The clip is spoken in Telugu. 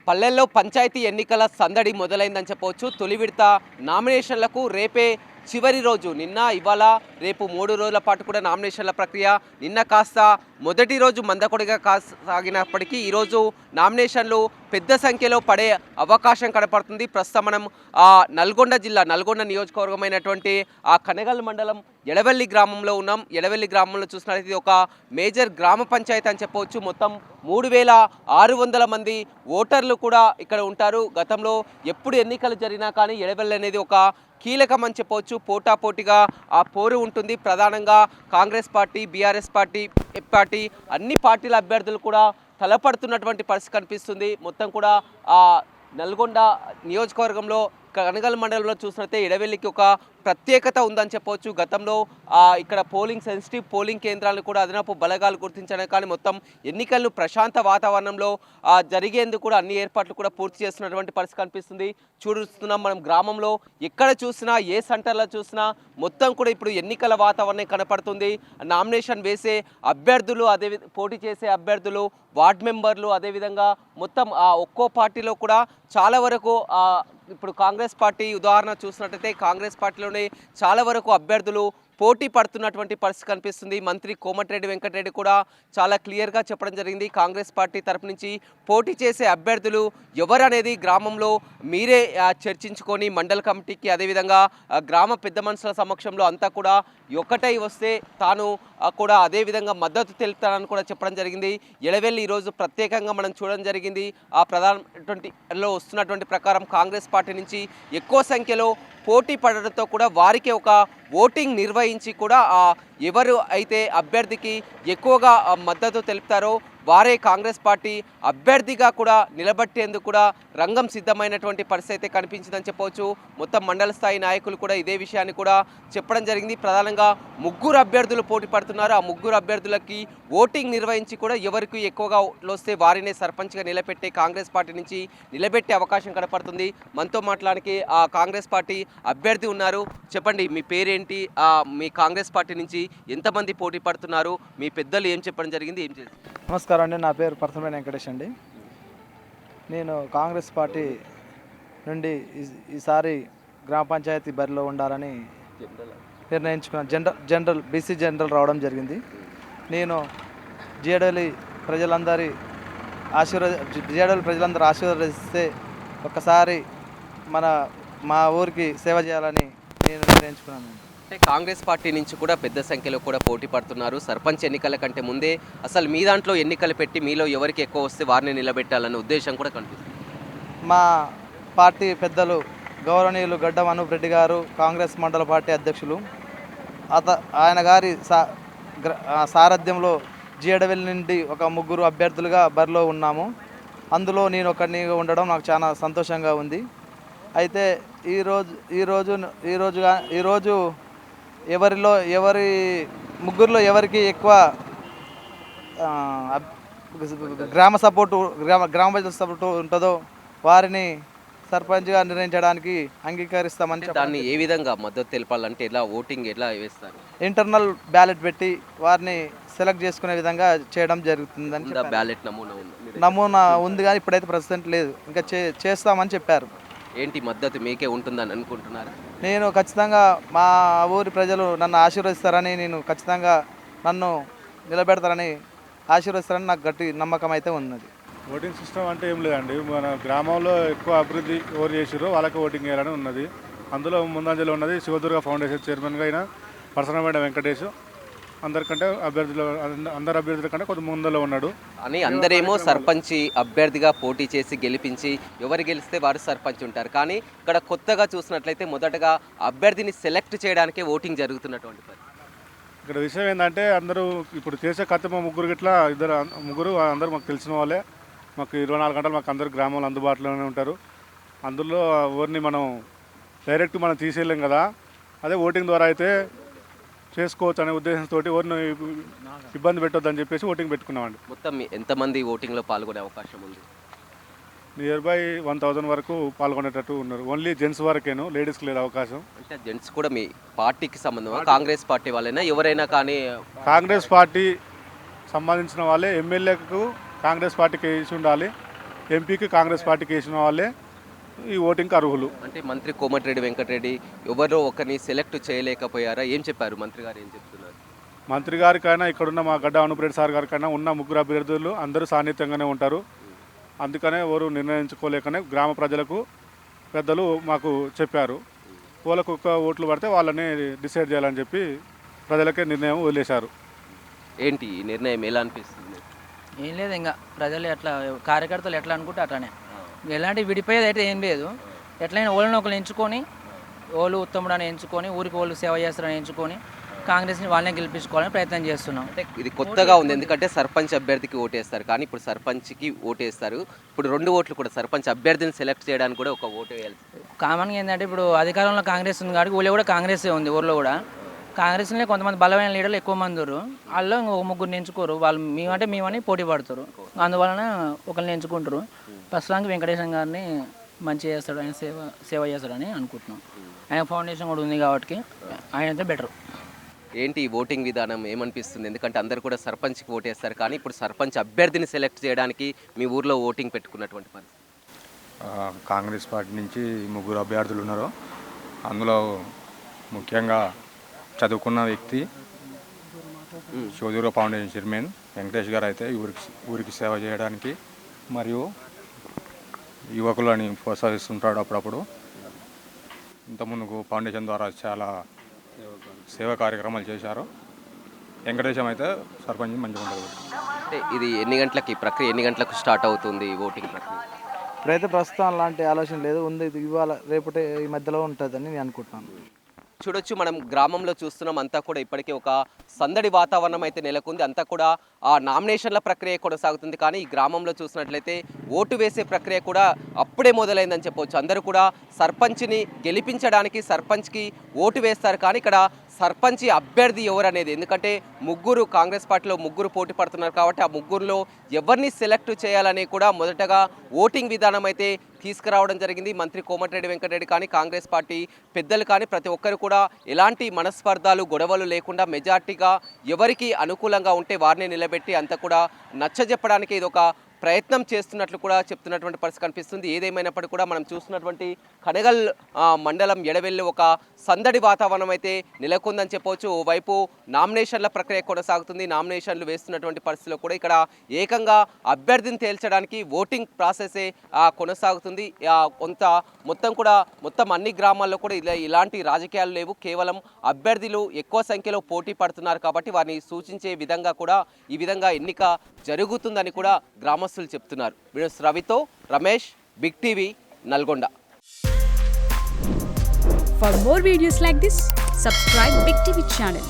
పల్లెల్లో పంచాయతీ ఎన్నికల సందడి మొదలైందని చెప్పవచ్చు. తొలి విడత నామినేషన్లకు రేపే చివరి రోజు. నిన్న ఇవాళ రేపు 3 రోజుల పాటు కూడా నామినేషన్ల ప్రక్రియ. నిన్న కాస్త మొదటి రోజు మందకొడిగా సాగినప్పటికీ ఈరోజు నామినేషన్లు పెద్ద సంఖ్యలో పడే అవకాశం కనపడుతుంది. ప్రస్తుతం మనం నల్గొండ జిల్లా నల్గొండ నియోజకవర్గమైనటువంటి కనగల్ మండలం ఎడవెల్లి గ్రామంలో ఉన్నాం. ఎడవెల్లి గ్రామంలో చూసినట్లయితే ఇది ఒక మేజర్ గ్రామ పంచాయతీ అని చెప్పవచ్చు. మొత్తం 3600 మంది ఓటర్లు కూడా ఇక్కడ ఉంటారు. గతంలో ఎప్పుడు ఎన్నికలు జరిగినా కానీ ఎడవెల్లి అనేది ఒక కీలకం అని చెప్పవచ్చు. పోటాపోటీగా ఆ పోరు ఉంటుంది. ప్రధానంగా కాంగ్రెస్ పార్టీ, బీఆర్ఎస్ పార్టీ అన్ని పార్టీల అభ్యర్థులు కూడా తలపడుతున్నటువంటి పరిస్థితి కనిపిస్తుంది. మొత్తం కూడా నల్గొండ నియోజకవర్గంలో కనగల్ మండలంలో చూసినట్లయితే ఎడవెల్లికి ఒక ప్రత్యేకత ఉందని చెప్పవచ్చు. గతంలో ఇక్కడ సెన్సిటివ్ పోలింగ్ కేంద్రాలను కూడా అదనపు బలగాలు గుర్తించడం కానీ మొత్తం ఎన్నికలను ప్రశాంత వాతావరణంలో జరిగేందుకు కూడా అన్ని ఏర్పాట్లు కూడా పూర్తి చేస్తున్నటువంటి పరిస్థితి కనిపిస్తుంది. చూస్తున్నాం మనం గ్రామంలో ఎక్కడ చూసినా ఏ సెంటర్లో చూసినా మొత్తం కూడా ఇప్పుడు ఎన్నికల వాతావరణం కనపడుతుంది. నామినేషన్ వేసే అభ్యర్థులు, అదే పోటీ చేసే అభ్యర్థులు, వార్డ్ మెంబర్లు, అదేవిధంగా మొత్తం ఒక్కో పార్టీలో కూడా చాలా వరకు ఇప్పుడు కాంగ్రెస్ పార్టీ ఉదాహరణ చూసినట్టయితే కాంగ్రెస్ పార్టీలోనే చాలా వరకు అభ్యర్థులు పోటీ పడుతున్నటువంటి పరిస్థితి కనిపిస్తుంది. మంత్రి కోమటిరెడ్డి వెంకటరెడ్డి కూడా చాలా క్లియర్గా చెప్పడం జరిగింది. కాంగ్రెస్ పార్టీ తరపు నుంచి పోటీ చేసే అభ్యర్థులు ఎవరనేది గ్రామంలో మీరే చర్చించుకొని మండల కమిటీకి అదేవిధంగా గ్రామ పెద్ద మనుషుల సమక్షంలో అంతా కూడా ఒక్కటై వస్తే తాను కూడా అదేవిధంగా మద్దతు తెలుపుతానని కూడా చెప్పడం జరిగింది. ఎడవెల్లి ఈరోజు ప్రత్యేకంగా మనం చూడడం జరిగింది. ప్రధానలో వస్తున్నటువంటి ప్రకారం కాంగ్రెస్ పార్టీ నుంచి ఎక్కువ సంఖ్యలో పోటీ పడడంతో కూడా వారికి ఒక ఓటింగ్ నిర్వహించి కూడా ఎవరు అయితే అభ్యర్థికి ఎక్కువగా మద్దతు తెలుపుతారో వారే కాంగ్రెస్ పార్టీ అభ్యర్థిగా కూడా నిలబెట్టేందుకు కూడా రంగం సిద్ధమైనటువంటి పరిస్థితి కనిపించిందని చెప్పవచ్చు. మొత్తం మండల స్థాయి నాయకులు కూడా ఇదే విషయాన్ని కూడా చెప్పడం జరిగింది. ప్రధానంగా 3 అభ్యర్థులు పోటీ పడుతున్నారు. ఆ 3 అభ్యర్థులకి ఓటింగ్ నిర్వహించి కూడా ఎవరికి ఎక్కువగా వస్తే వారినే సర్పంచ్గా నిలబెట్టే కాంగ్రెస్ పార్టీ నుంచి నిలబెట్టే అవకాశం కనపడుతుంది. మనతో మాట్లాడానికి కాంగ్రెస్ పార్టీ అభ్యర్థి ఉన్నారు. చెప్పండి, మీ పేరేంటి, మీ కాంగ్రెస్ పార్టీ నుంచి ఎంతమంది పోటీ పడుతున్నారు, మీ పెద్దలు ఏం చెప్పడం జరిగింది, ఏం చేస్తారు? నమస్కారం అండి. నా పేరు పరసమేని వెంకటేష్ అండి. నేను కాంగ్రెస్ పార్టీ నుండి ఈసారి గ్రామ పంచాయతీ బరిలో ఉండాలని నిర్ణయించుకున్నాను. జనరల్ బీసీ జనరల్ రావడం జరిగింది. నేను జిఏడబ్ల్యూ ప్రజలందరూ ఆశీర్వదిస్తే ఒక్కసారి మా ఊరికి సేవ చేయాలని నేను నిర్ణయించుకున్నాను. అంటే కాంగ్రెస్ పార్టీ నుంచి కూడా పెద్ద సంఖ్యలో కూడా పోటీ పడుతున్నారు. సర్పంచ్ ఎన్నికల కంటే ముందే అసలు మీ దాంట్లో ఎన్నికలు పెట్టి మీలో ఎవరికి ఎక్కువ వస్తే వారిని నిలబెట్టాలన్న ఉద్దేశం కూడా కనిపిస్తుంది. మా పార్టీ పెద్దలు గౌరవనీయులు గడ్డం అనూప్ రెడ్డి గారు కాంగ్రెస్ మండల పార్టీ అధ్యక్షులు, ఆయన గారి సారథ్యంలో జిఏడబ్ల్యూ నుండి ఒక 3 అభ్యర్థులుగా బరిలో ఉన్నాము. అందులో నేను ఒకరిని ఉండడం నాకు చాలా సంతోషంగా ఉంది. అయితే ఈరోజు ఎవరి 3లో ఎవరికి ఎక్కువ గ్రామ ప్రజల సపోర్టు ఉంటుందో వారిని సర్పంచ్గా నిర్ణయించడానికి అంగీకరిస్తామని. దాన్ని ఏ విధంగా మద్దతు తెలపాలంటే ఎలా ఓటింగ్ ఎలా వేస్తారు? ఇంటర్నల్ బ్యాలెట్ పెట్టి వారిని సెలెక్ట్ చేసుకునే విధంగా చేయడం జరుగుతుందని. బ్యాలెట్ నమూనా ఉంది కానీ ఇప్పుడైతే ప్రస్తుతం లేదు. ఇంకా చేస్తామని చెప్పారు. ఏంటి మద్దతు మీకే ఉంటుందని అనుకుంటున్నారు? నేను ఖచ్చితంగా మా ఊరి ప్రజలు నన్ను ఆశీర్వదిస్తారని, నన్ను నిలబెడతారని ఆశీర్వదిస్తారని నాకు గట్టి నమ్మకం అయితే ఉన్నది. ఓటింగ్ సిస్టమ్ అంటే ఏం లేదండి. మన గ్రామంలో ఎక్కువ అభివృద్ధి ఎవరు చేసారో వాళ్ళకి ఓటింగ్ చేయాలని ఉన్నది. అందులో ముందంజలో ఉన్నది శివదుర్గ ఫౌండేషన్ చైర్మన్గా అయిన పరసనమేడ వెంకటేష్. అందరి అభ్యర్థుల కంటే కొంత ముందులో ఉన్నాడు అని అందరేమో సర్పంచ్ అభ్యర్థిగా పోటీ చేసి గెలిపించి ఎవరు గెలిస్తే వారు సర్పంచ్ ఉంటారు. కానీ ఇక్కడ కొత్తగా చూసినట్లయితే మొదటగా అభ్యర్థిని సెలెక్ట్ చేయడానికే ఓటింగ్ జరుగుతున్నటువంటి ఇక్కడ విషయం ఏంటంటే అందరూ ఇప్పుడు చేసే కథ 3 గిట్లా 2 అందరూ మాకు తెలిసిన వాళ్ళే. మాకు 24 గంటలు మాకు అందరు గ్రామంలో అందుబాటులోనే ఉంటారు. అందులో ఎవరిని మనం డైరెక్ట్ మనం తీసేయలేం కదా. అదే ఓటింగ్ ద్వారా అయితే చేసుకోవచ్చు అనే ఉద్దేశంతో ఎవరిని ఇబ్బంది పెట్టొద్దని చెప్పేసి ఓటింగ్ పెట్టుకున్నామండి. మొత్తం ఎంతమంది ఓటింగ్లో పాల్గొనే అవకాశం ఉంది? నియర్ బై 1000 వరకు పాల్గొనేటట్టు ఉన్నారు. ఓన్లీ జెంట్స్ వరకేను, లేడీస్కి లేదు అవకాశం. అంటే జెంట్స్ కూడా మీ పార్టీకి సంబంధం కాంగ్రెస్ పార్టీ వాళ్ళైనా ఎవరైనా కానీ? కాంగ్రెస్ పార్టీ సంబంధించిన వాళ్ళే. ఎమ్మెల్యేకు కాంగ్రెస్ పార్టీకి వేసి ఉండాలి. ఎంపీకి కాంగ్రెస్ పార్టీకి వేసిన వాళ్ళే ఈ ఓటింగ్కి అర్హులు. అంటే మంత్రి కోమటిరెడ్డి వెంకటరెడ్డి ఎవరో ఒకరిని సెలెక్ట్ చేయలేకపోయారా? ఏం చెప్పారు మంత్రి గారు, ఏం చెప్తున్నారు? మంత్రి గారికైనా ఇక్కడున్న మా గడ్డ అనుప్రెడ్డి సార్ గారికైనా ఉన్న ముగ్గురు అభ్యర్థులు అందరూ సాన్నిధ్యంగానే ఉంటారు. అందుకనే ఎవరు నిర్ణయించుకోలేకనే గ్రామ ప్రజలకు పెద్దలు మాకు చెప్పారు. వాళ్ళకు ఒక్క ఓట్లు పడితే వాళ్ళని డిసైడ్ చేయాలని చెప్పి ప్రజలకే నిర్ణయం వదిలేశారు. ఏంటి ఈ నిర్ణయం ఎలా అనిపిస్తుంది? ఏం లేదు, ఇంకా ప్రజలు ఎట్లా కార్యకర్తలు ఎట్లా అనుకుంటే అట్లానే, ఎలాంటి విడిపోయేది అయితే ఏం లేదు. ఎట్లయినా ఓళ్ళని ఒకరు ఎంచుకొని, ఓళ్ళు ఉత్తముడని ఎంచుకొని, ఊరికి ఓళ్ళు సేవ చేస్తారని ఎంచుకొని కాంగ్రెస్ని వాళ్ళనే గెలిపించుకోవాలని ప్రయత్నం చేస్తున్నాం. అంటే ఇది కొత్తగా ఉంది, ఎందుకంటే సర్పంచ్ అభ్యర్థికి ఓటేస్తారు, కానీ ఇప్పుడు సర్పంచ్కి ఓటేస్తారు. ఇప్పుడు 2 ఓట్లు కూడా సర్పంచ్ అభ్యర్థిని సెలెక్ట్ చేయడానికి కూడా ఒక ఓటు వేయాలి. కామన్గా ఏంటంటే ఇప్పుడు అధికారంలో కాంగ్రెస్ ఉంది కాబట్టి ఊళ్ళో కూడా కాంగ్రెసే ఉంది. ఊళ్ళో కూడా కాంగ్రెస్లో కొంతమంది బలమైన లీడర్లు ఎక్కువ మంది ఉన్నారు. వాళ్ళు ఇంకొక ముగ్గురిని ఎంచుకోరు, వాళ్ళు మేమంటే మేమని పోటీ పడతారు. అందువలన ఒకరిని ఎంచుకుంటారు. ప్రస్తుతానికి వెంకటేశం గారిని మంచి చేస్తాడు, ఆయన సేవ చేస్తాడని అనుకుంటున్నాం. ఆయన ఫౌండేషన్ కూడా ఉంది కాబట్టి ఆయన అయితే బెటర్. ఏంటి ఈ ఓటింగ్ విధానం ఏమనిపిస్తుంది? ఎందుకంటే అందరు కూడా సర్పంచ్కి ఓటేస్తారు, కానీ ఇప్పుడు సర్పంచ్ అభ్యర్థిని సెలెక్ట్ చేయడానికి మీ ఊర్లో ఓటింగ్ పెట్టుకున్నటువంటి పరిస్థితి. కాంగ్రెస్ పార్టీ నుంచి 3 అభ్యర్థులు ఉన్నారు. అందులో ముఖ్యంగా చదువుకున్న వ్యక్తి శివదుర్గ ఫౌండేషన్ చైర్మన్ వెంకటేష్ గారు అయితే ఊరికి సేవ చేయడానికి మరియు యువకులని ప్రోత్సహిస్తుంటాడు. అప్పుడప్పుడు ఇంతకుముందుకు ఫౌండేషన్ ద్వారా చాలా సేవా కార్యక్రమాలు చేశారు. వెంకటేశం అయితే సర్పంచ్ మంచిగా ఉంటుంది. అంటే ఇది ఎన్ని గంటలకి ప్రక్రియ, ఎన్ని గంటలకు స్టార్ట్ అవుతుంది ఓటింగ్ ప్రక్రియ? ఇప్పుడైతే ప్రస్తుతం అలాంటి ఆలోచన లేదు, ఉంది ఇవాళ రేపటి ఈ మధ్యలో ఉంటుందని నేను అనుకుంటున్నాను. చూడొచ్చు, మనం గ్రామంలో చూస్తున్నాం, అంతా కూడా ఇప్పటికే ఒక సందడి వాతావరణం అయితే నెలకొంది. అంతా కూడా ఆ నామినేషన్ల ప్రక్రియ కొనసాగుతుంది. కానీ ఈ గ్రామంలో చూసినట్లయితే ఓటు వేసే ప్రక్రియ కూడా అప్పుడే మొదలైందని చెప్పవచ్చు. అందరూ కూడా సర్పంచ్ని గెలిపించడానికి సర్పంచ్కి ఓటు వేస్తారు, కానీ ఇక్కడ సర్పంచ్ అభ్యర్థి ఎవరు అనేది, ఎందుకంటే కాంగ్రెస్ పార్టీలో 3 పోటీ పడుతున్నారు కాబట్టి ఆ 3లో ఎవరిని సెలెక్ట్ చేయాలని కూడా మొదటగా ఓటింగ్ విధానం అయితే తీసుకురావడం జరిగింది. మంత్రి కోమటిరెడ్డి వెంకటరెడ్డి కానీ కాంగ్రెస్ పార్టీ పెద్దలు కానీ ప్రతి ఒక్కరు కూడా ఎలాంటి మనస్పర్ధాలు గొడవలు లేకుండా మెజార్టీగా ఎవరికి అనుకూలంగా ఉంటే వారిని నిలబెట్టి అంతా కూడా నచ్చజెప్పడానికి ఇది ఒక ప్రయత్నం చేస్తున్నట్లు కూడా చెప్తున్నటువంటి పరిస్థితి కనిపిస్తుంది. ఏదేమైనప్పటికీ కూడా మనం చూస్తున్నటువంటి కనగల్ మండలం ఎడవెల్లి ఒక సందడి వాతావరణం అయితే నెలకొందని చెప్పవచ్చు. ఓవైపు నామినేషన్ల ప్రక్రియ కొనసాగుతుంది. నామినేషన్లు వేస్తున్నటువంటి పరిస్థితిలో కూడా ఇక్కడ ఏకంగా అభ్యర్థిని తేల్చడానికి ఓటింగ్ ప్రాసెసే కొనసాగుతుంది. మొత్తం అన్ని గ్రామాల్లో కూడా ఇలాంటి రాజకీయాలు లేవు. కేవలం అభ్యర్థులు ఎక్కువ సంఖ్యలో పోటీ పడుతున్నారు కాబట్టి వారిని సూచించే విధంగా కూడా ఈ విధంగా ఎన్నిక జరుగుతుందని కూడా గ్రామస్తులు చెప్తున్నారు. వీడియోస్ రవితో Ramesh, big TV, Nalgonda. For more videos like this, subscribe Big TV channel.